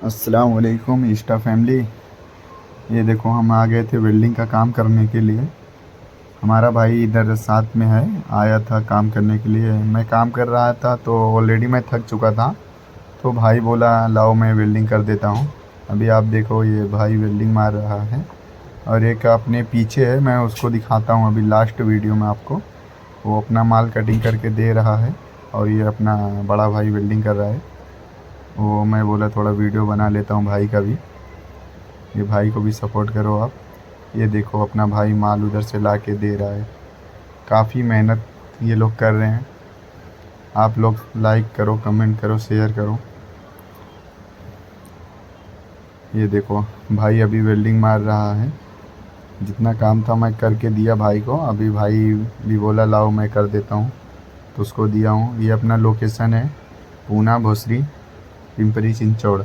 अस्सलाम वालेकुम Insta family. ये देखो हम आ गए थे वेल्डिंग का काम करने के लिए। हमारा भाई इधर साथ में है, आया था काम करने के लिए। मैं काम कर रहा था तो ऑलरेडी मैं थक चुका था, तो भाई बोला लाओ मैं वेल्डिंग कर देता हूँ। अभी आप देखो ये भाई वेल्डिंग मार रहा है, और एक अपने पीछे है, मैं उसको दिखाता हूँ अभी लास्ट वीडियो में आपको। वो अपना माल कटिंग करके दे रहा है, और ये अपना बड़ा भाई वेल्डिंग कर रहा है। वो मैं बोला थोड़ा वीडियो बना लेता हूँ भाई का भी, ये भाई को भी सपोर्ट करो आप। ये देखो अपना भाई माल उधर से ला के दे रहा है। काफ़ी मेहनत ये लोग कर रहे हैं। आप लोग लाइक करो, कमेंट करो, शेयर करो। ये देखो भाई अभी वेल्डिंग मार रहा है। जितना काम था मैं करके दिया भाई को, अभी भाई भी बोला लाओ मैं कर देता हूँ, तो उसको दिया हूँ। ये अपना लोकेशन है पूना भोसरी पिंपरी चिंचौड़।